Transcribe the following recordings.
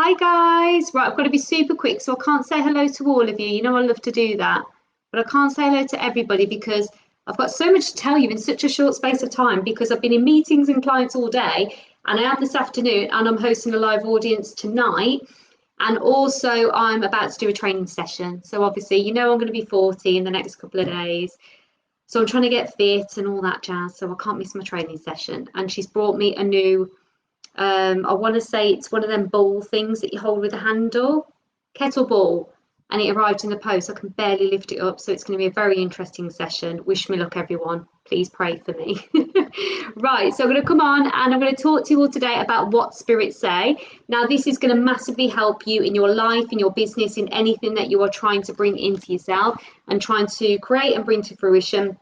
Hi guys. Right, I've got to be super quick, so I can't say hello to all of you. You know I love to do that, but I can't say hello to everybody because I've got so much to tell you in such a short space of time because I've been in meetings and clients all day, and I am this afternoon, and I'm hosting a live audience tonight, and also I'm about to do a training session. So obviously, you know I'm going to be 40 in the next couple of days. So I'm trying to get fit and all that jazz, so I can't miss my training session. And she's brought me a new I want to say it's one of them bowl things that you hold with a handle, kettle ball, and it arrived in the post. I can barely lift it up, so it's going to be a very interesting session. Wish me luck, everyone. Please pray for me. Right, so I'm going to come on and I'm going to talk to you all today about what spirits say. Now, this is going to massively help you in your life, in your business, in anything that you are trying to bring into yourself and trying to create and bring to fruition.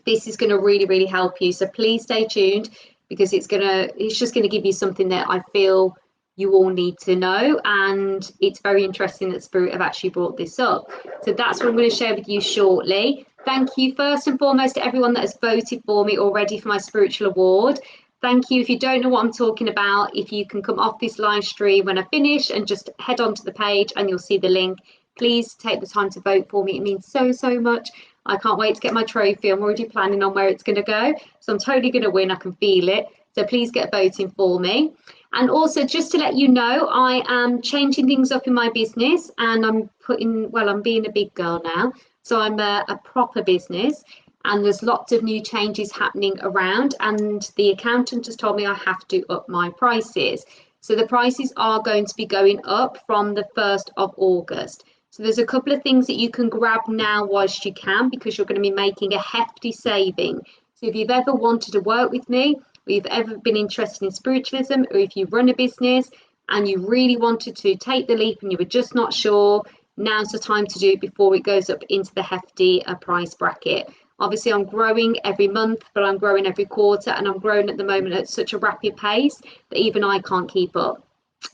This is going to really, really help you. So please stay tuned, because it's just gonna give you something that I feel you all need to know, and it's very interesting that Spirit have actually brought this up. So that's what I'm going to share with you shortly. Thank you first and foremost to everyone that has voted for me already for my spiritual award. Thank you. If you don't know what I'm talking about, if you can come off this live stream when I finish and just head onto the page and you'll see the link. Please take the time to vote for me. It means so much. I can't wait to get my trophy. I'm already planning on where it's going to go. So I'm totally going to win. I can feel it. So please get voting for me. And also, just to let you know, I am changing things up in my business, and I'm being a big girl now. So I'm a proper business, and there's lots of new changes happening around. And the accountant just told me I have to up my prices. So the prices are going to be going up from the 1st of August. So there's a couple of things that you can grab now whilst you can, because you're going to be making a hefty saving. So if you've ever wanted to work with me, or you've ever been interested in spiritualism, or if you run a business and you really wanted to take the leap and you were just not sure, now's the time to do it before it goes up into the hefty price bracket. Obviously, I'm growing every month, but I'm growing every quarter, and I'm growing at the moment at such a rapid pace that even I can't keep up.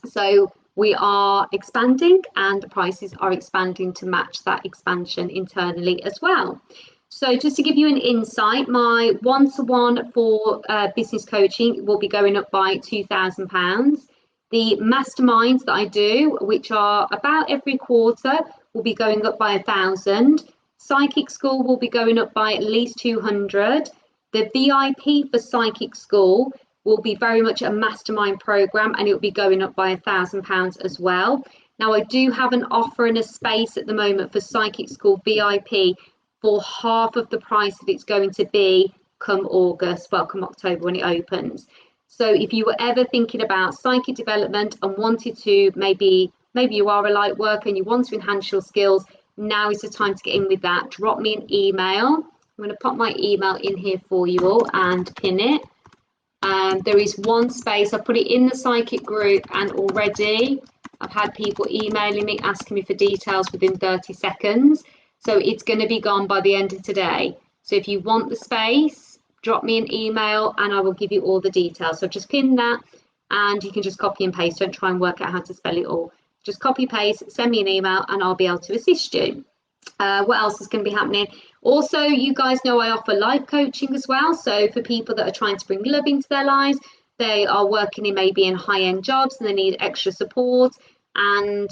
So we are expanding, and the prices are expanding to match that expansion internally as well. So just to give you an insight, my one-to-one for business coaching will be going up by £2,000. The masterminds that I do, which are about every quarter, will be going up by £1,000. Psychic School will be going up by at least 200. The VIP for Psychic School will be very much a mastermind program, and it will be going up by £1,000 as well. Now, I do have an offer and a space at the moment for Psychic School VIP for half of the price that it's going to be come October when it opens. So if you were ever thinking about psychic development and wanted to, maybe you are a light worker and you want to enhance your skills, now is the time to get in with that. Drop me an email. I'm going to pop my email in here for you all and pin it. There is one space. I put it in the psychic group, and already I've had people emailing me asking me for details within 30 seconds. So it's going to be gone by the end of today. So if you want the space, drop me an email and I will give you all the details. So just pin that, and you can just copy and paste. Don't try and work out how to spell it all. Just copy, paste, send me an email, and I'll be able to assist you. What else is going to be happening? Also, you guys know I offer life coaching as well. So for people that are trying to bring love into their lives, they are working in high-end jobs and they need extra support, and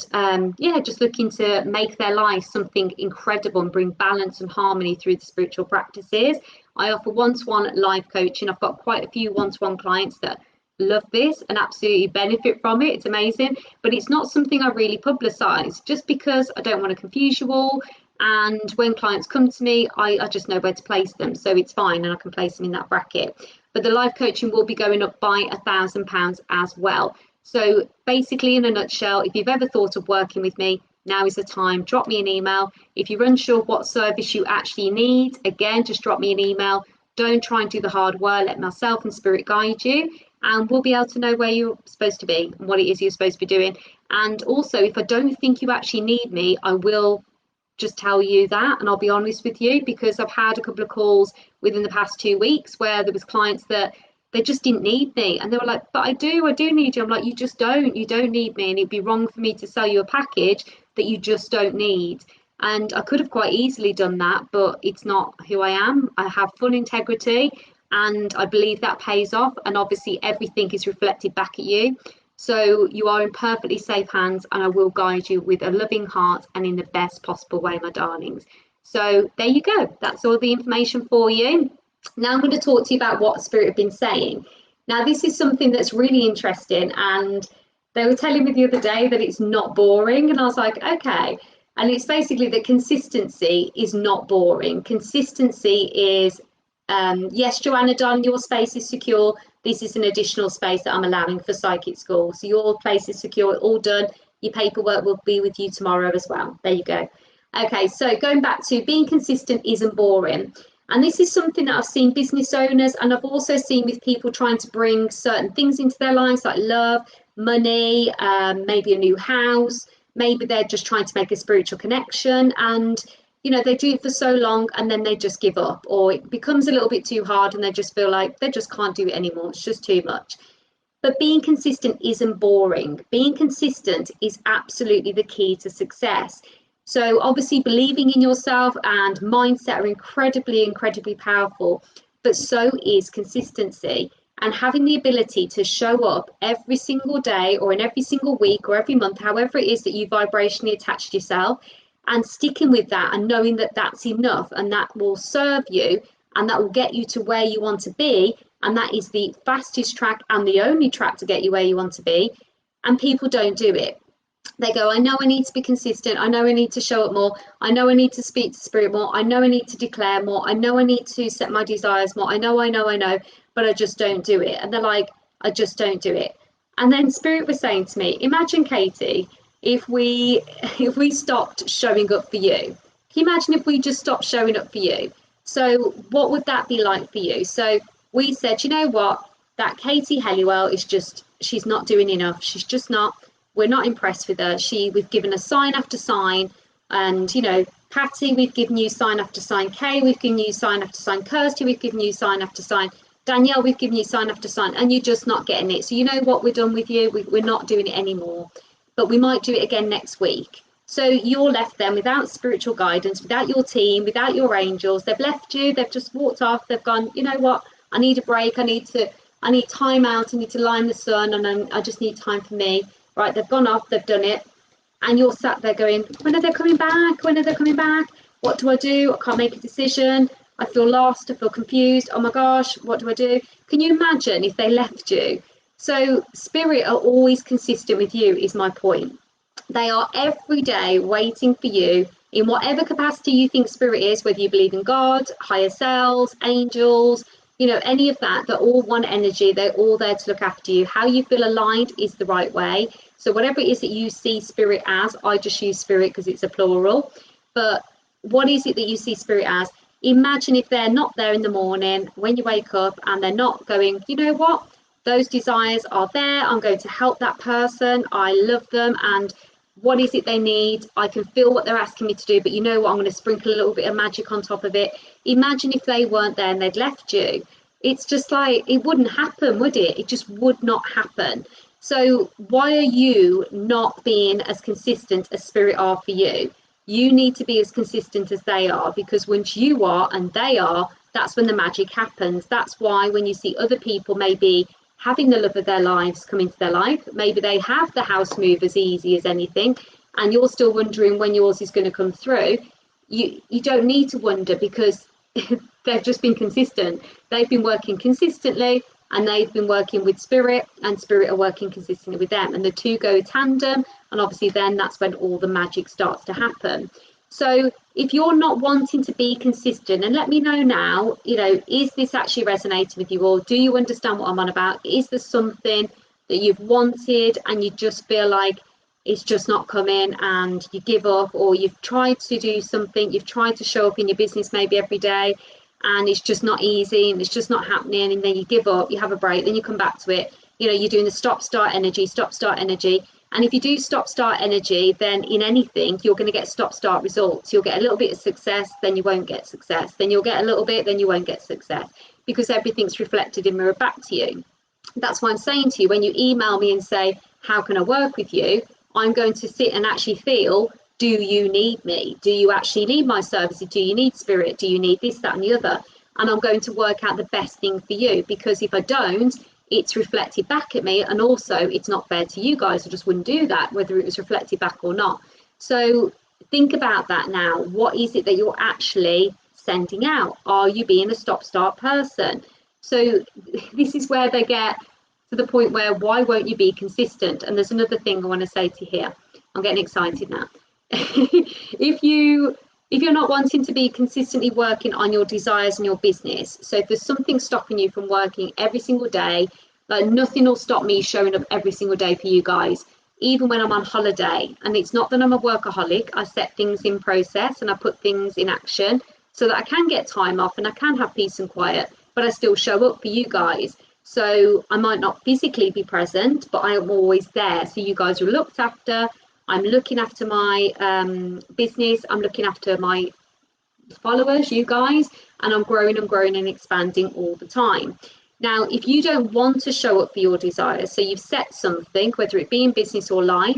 just looking to make their life something incredible and bring balance and harmony through the spiritual practices. I offer one-to-one life coaching. I've got quite a few one-to-one clients that love this and absolutely benefit from it. It's amazing, but it's not something I really publicize, just because I don't want to confuse you all. And when clients come to me, I just know where to place them, so it's fine, and I can place them in that bracket. But the life coaching will be going up by £1,000 as well. So basically, in a nutshell, if you've ever thought of working with me, now is the time. Drop me an email. If you're unsure what service you actually need, again, just drop me an email. Don't try and do the hard work. Let myself and Spirit guide you, and we'll be able to know where you're supposed to be and what it is you're supposed to be doing. And also, if I don't think you actually need me, I will just tell you that, and I'll be honest with you, because I've had a couple of calls within the past 2 weeks where there was clients that they just didn't need me, and they were like, but I do need you. I'm like, you don't need me, and it'd be wrong for me to sell you a package that you just don't need. And I could have quite easily done that, but it's not who I am. I have full integrity, and I believe that pays off, and obviously everything is reflected back at you. So you are in perfectly safe hands, and I will guide you with a loving heart and in the best possible way, my darlings. So there you go. That's all the information for you. Now I'm going to talk to you about what Spirit have been saying. Now, this is something that's really interesting, and they were telling me the other day that it's not boring, and I was like, okay. And it's basically that consistency is not boring. Consistency is, yes, Joanna Dunn, your space is secure. This is an additional space that I'm allowing for Psychic School. So your place is secure, all done. Your paperwork will be with you tomorrow as well. There you go. Okay, so going back to being consistent isn't boring. And this is something that I've seen business owners, and I've also seen with people trying to bring certain things into their lives, like love, money, maybe a new house. Maybe they're just trying to make a spiritual connection, and they do it for so long and then they just give up, or it becomes a little bit too hard and they just feel like they just can't do it anymore. It's just too much. But being consistent isn't boring. Being consistent is absolutely the key to success. So obviously believing in yourself and mindset are incredibly powerful, but so is consistency. And having the ability to show up every single day or in every single week or every month, however it is that you vibrationally attach yourself, and sticking with that and knowing that that's enough and that will serve you and that will get you to where you want to be. And that is the fastest track and the only track to get you where you want to be. And people don't do it. They go, I know I need to be consistent. I know I need to show up more. I know I need to speak to Spirit more. I know I need to declare more. I know I need to set my desires more. I know, but I just don't do it. And they're like, I just don't do it. And then Spirit was saying to me, imagine, Katie, if we stopped showing up for you. Can you imagine if we just stopped showing up for you? So what would that be like for you? So we said, you know what, that Katie Helliwell is just, she's not doing enough. She's just not. We're not impressed with her. We've given her sign after sign, and Patty, we've given you sign after sign. Kay, we've given you sign after sign. Kirsty, we've given you sign after sign. Danielle, we've given you sign after sign, and you're just not getting it. So you know what, we're done with you. We're not doing it anymore, but we might do it again next week. So you're left then without spiritual guidance, without your team, without your angels. They've left you. They've just walked off. They've gone, you know what? I need a break. I need time out. I need to lie in the sun, and I just need time for me. Right, they've gone off, they've done it, and you're sat there going, when are they coming back? When are they coming back? What do I do? I can't make a decision. I feel lost. I feel confused. Oh my gosh, what do I do? Can you imagine if they left you? So Spirit are always consistent with you, is my point. They are every day waiting for you in whatever capacity you think Spirit is, whether you believe in God, higher selves, angels, any of that. They're all one energy. They're all there to look after you. How you feel aligned is the right way. So whatever it is that you see Spirit as, I just use Spirit because it's a plural. But what is it that you see Spirit as? Imagine if they're not there in the morning when you wake up and they're not going, you know what? Those desires are there. I'm going to help that person. I love them. And what is it they need? I can feel what they're asking me to do, but you know what? I'm going to sprinkle a little bit of magic on top of it. Imagine if they weren't there and they'd left you. It's just like, it wouldn't happen, would it? It just would not happen. So why are you not being as consistent as Spirit are for you? You need to be as consistent as they are, because once you are and they are, that's when the magic happens. That's why when you see other people maybe having the love of their lives come into their life, maybe they have the house move as easy as anything, and you're still wondering when yours is going to come through. You don't need to wonder, because they've just been consistent. They've been working consistently, and they've been working with Spirit, and Spirit are working consistently with them, and the two go tandem, and obviously then that's when all the magic starts to happen. So if you're not wanting to be consistent, and let me know now, is this actually resonating with you, or do you understand what I'm on about? Is there something that you've wanted and you just feel like it's just not coming and you give up, or you've tried to do something, you've tried to show up in your business maybe every day and it's just not easy and it's just not happening, and then you give up, you have a break, then you come back to it. You're doing the stop start energy. And if you do stop start energy, then in anything you're going to get stop start results. You'll get a little bit of success, then you won't get success, then you'll get a little bit, then you won't get success, because everything's reflected in mirror back to you. That's why I'm saying to you, when you email me and say, how can I work with you? I'm going to sit and actually feel, do you need me? Do you actually need my services? Do you need Spirit? Do you need this, that and the other? And I'm going to work out the best thing for you, because if I don't, it's reflected back at me, and also it's not fair to you guys. I just wouldn't do that, whether it was reflected back or not. So think about that now. What is it that you're actually sending out? Are you being a stop-start person? So this is where they get to the point where, why won't you be consistent? And there's another thing I want to say to you here. I'm getting excited now. If you're not wanting to be consistently working on your desires in your business, so if there's something stopping you from working every single day, like nothing will stop me showing up every single day for you guys, even when I'm on holiday. And it's not that I'm a workaholic. I set things in process and I put things in action so that I can get time off and I can have peace and quiet, but I still show up for you guys. So I might not physically be present, but I am always there. So you guys are looked after. I'm looking after my business. I'm looking after my followers, you guys, and I'm growing and expanding all the time. Now, if you don't want to show up for your desires, so you've set something, whether it be in business or life,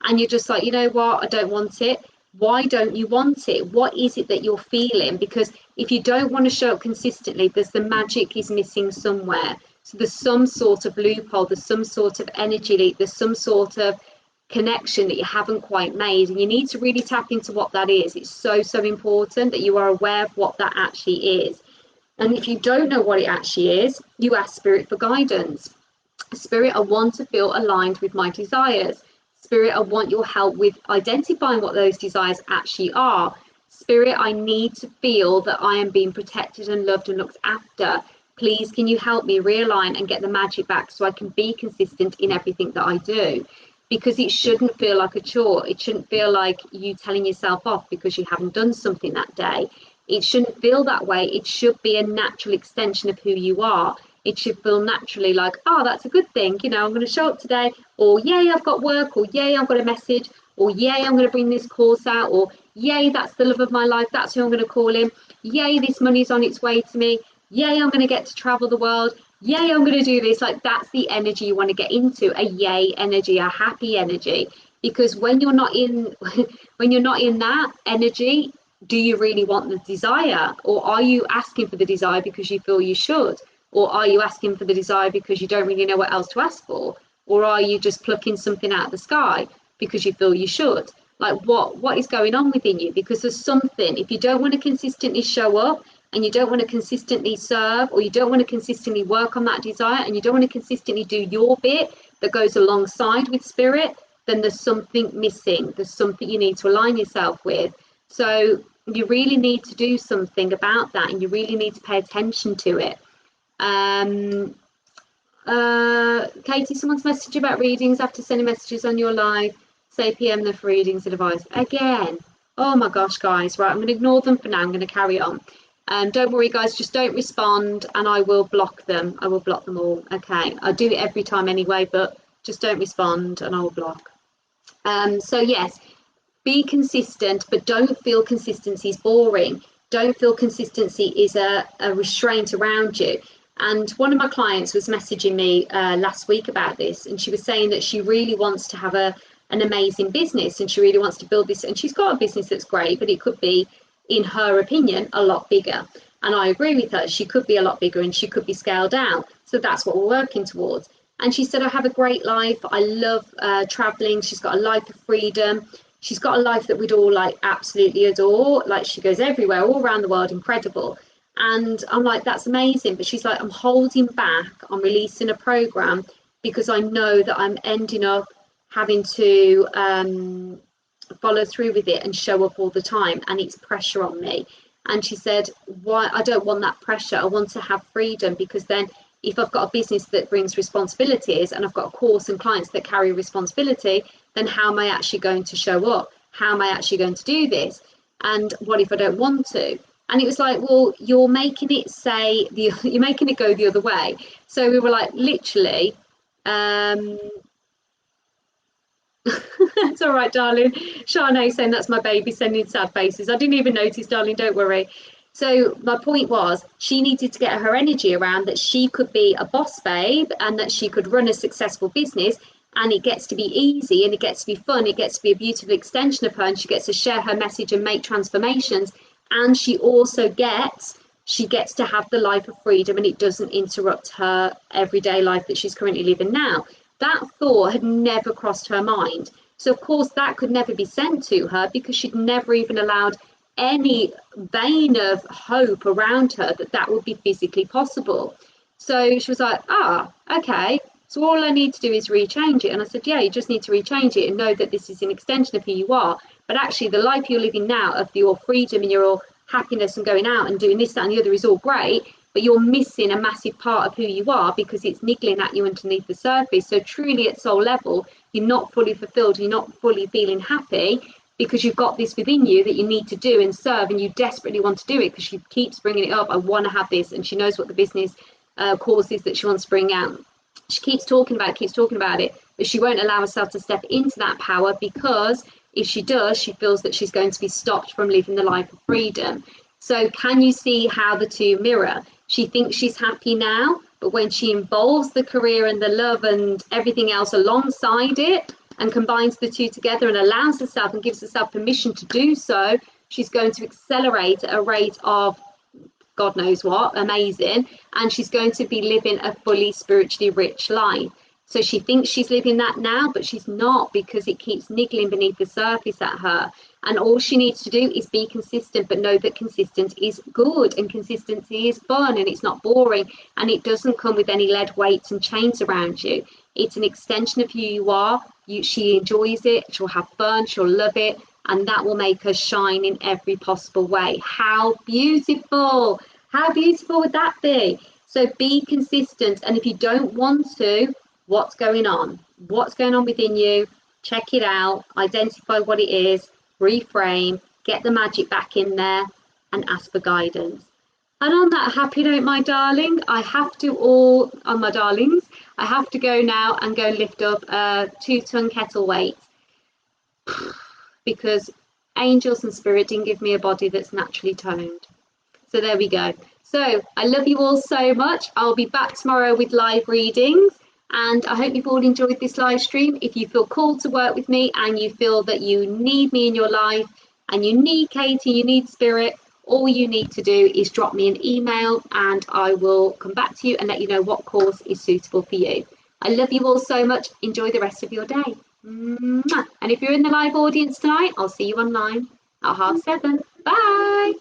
and you're just like, you know what, I don't want it. Why don't you want it? What is it that you're feeling? Because if you don't want to show up consistently, there's the magic is missing somewhere. So there's some sort of loophole, there's some sort of energy leak, there's some sort of connection that you haven't quite made, and you need to really tap into what that is. It's so important that you are aware of what that actually is. And if you don't know what it actually is, you ask Spirit for guidance. Spirit, I want to feel aligned with my desires. Spirit, I want your help with identifying what those desires actually are. Spirit, I need to feel that I am being protected and loved and looked after. Please, can you help me realign and get the magic back so I can be consistent in everything that I do? Because it shouldn't feel like a chore. It shouldn't feel like you telling yourself off because you haven't done something that day. It shouldn't feel that way. It should be a natural extension of who you are. It should feel naturally like, oh, that's a good thing. You know, I'm going to show up today, or yay, I've got work, or yay, I've got a message, or yay, I'm going to bring this course out, or yay, that's the love of my life. That's who I'm going to call him. Yay, this money's on its way to me. Yay, I'm going to get to travel the world. Yay, I'm going to do this. Like, that's the energy you want to get into, a yay energy, a happy energy. Because when you're not in that energy, do you really want the desire? Or are you asking for the desire because you feel you should? Or are you asking for the desire because you don't really know what else to ask for? Or are you just plucking something out of the sky because you feel you should? Like, what is going on within you? Because there's something, if you don't want to consistently show up, and you don't want to consistently serve, or you don't want to consistently work on that desire, and you don't want to consistently do your bit that goes alongside with Spirit, then there's something missing. There's something you need to align yourself with. So you really need to do something about that, and you really need to pay attention to it. Katie, someone's messaged about readings after sending messages on your live. Say PM them for readings and advice. Again, oh my gosh, guys. Right, I'm going to ignore them for now. I'm going to carry on. Don't worry, guys, just don't respond and I will block them. I will block them all. Okay, I do it every time anyway, but just don't respond and I will block. So yes, be consistent, but don't feel consistency is boring. Don't feel consistency is a restraint around you. And one of my clients was messaging me last week about this, and she was saying that she really wants to have an amazing business, and she really wants to build this, and she's got a business that's great, but it could be, in her opinion, a lot bigger. And I agree with her. She could be a lot bigger and she could be scaled down. So that's what we're working towards. And she said, I have a great life. I love traveling. She's got a life of freedom. She's got a life that we'd all like absolutely adore. Like, she goes everywhere, all around the world, incredible. And I'm like, that's amazing. But she's like, I'm holding back on releasing a program because I know that I'm ending up having to follow through with it and show up all the time, and it's pressure on me. And she said, why? I don't want that pressure. I want to have freedom, because then if I've got a business that brings responsibilities and I've got a course and clients that carry responsibility, then how am I actually going to show up? How am I actually going to do this? And what if I don't want to? And it was like, well, you're making it you're making it go the other way. So we were like, literally, it's all right, darling. Shanae saying that's my baby sending sad faces. I didn't even notice, darling, don't worry. So my point was, she needed to get her energy around that she could be a boss babe and that she could run a successful business, and it gets to be easy and it gets to be fun. It gets to be a beautiful extension of her, and she gets to share her message and make transformations. And she also gets she gets to have the life of freedom and it doesn't interrupt her everyday life that she's currently living now. That thought had never crossed her mind. So of course that could never be sent to her because she'd never even allowed any vein of hope around her that that would be physically possible. So she was like, okay, so all I need to do is rechange it. And I said, yeah, you just need to rechange it and know that this is an extension of who you are. But actually the life you're living now of your freedom and your happiness and going out and doing this, that and the other is all great, but you're missing a massive part of who you are because it's niggling at you underneath the surface. So truly at soul level, you're not fully fulfilled, you're not fully feeling happy because you've got this within you that you need to do and serve, and you desperately want to do it because she keeps bringing it up. I want to have this, and she knows what the business course is that she wants to bring out. She keeps talking about it, but she won't allow herself to step into that power because if she does, she feels that she's going to be stopped from living the life of freedom. So can you see how the two mirror? She thinks she's happy now, but when she involves the career and the love and everything else alongside it and combines the two together and allows herself and gives herself permission to do so, she's going to accelerate at a rate of God knows what, amazing, and she's going to be living a fully spiritually rich life. So she thinks she's living that now, but she's not because it keeps niggling beneath the surface at her. And all she needs to do is be consistent, but know that consistent is good and consistency is fun and it's not boring and it doesn't come with any lead weights and chains around you. It's an extension of who you are. She enjoys it, she'll have fun, she'll love it, and that will make her shine in every possible way. How beautiful! How beautiful would that be? So be consistent, and if you don't want to, what's going on? What's going on within you? Check it out, identify what it is, reframe, get the magic back in there, and ask for guidance. And on that happy note, my darling, I have to go now and go lift up a 2-ton kettle weight because angels and spirit didn't give me a body that's naturally toned. So there we go. So I love you all so much. I'll be back tomorrow with live readings. And I hope you've all enjoyed this live stream. If you feel called to work with me and you feel that you need me in your life and you need Katie, you need spirit, all you need to do is drop me an email and I will come back to you and let you know what course is suitable for you. I love you all so much. Enjoy the rest of your day. And if you're in the live audience tonight, I'll see you online at 7:30. Bye.